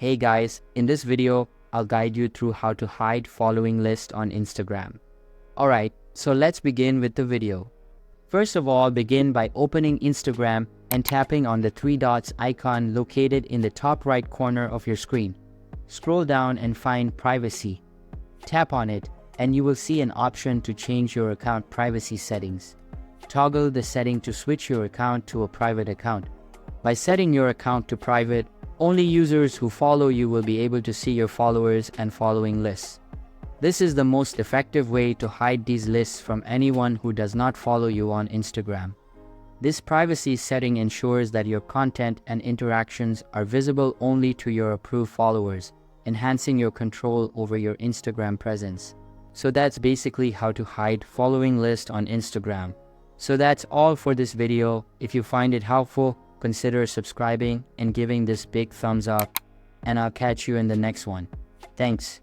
Hey guys, in this video, I'll guide you through how to hide following list on Instagram. Alright, so let's begin with the video. First of all, begin by opening Instagram and tapping on the three dots icon located in the top right corner of your screen. Scroll down and find Privacy. Tap on it and you will see an option to change your account privacy settings. Toggle the setting to switch your account to a private account. By setting your account to private, only users who follow you will be able to see your followers and following lists. This is the most effective way to hide these lists from anyone who does not follow you on Instagram. This privacy setting ensures that your content and interactions are visible only to your approved followers, enhancing your control over your Instagram presence. So that's basically how to hide following list on Instagram. So that's all for this video. If you find it helpful, consider subscribing and giving this big thumbs up, and I'll catch you in the next one. Thanks.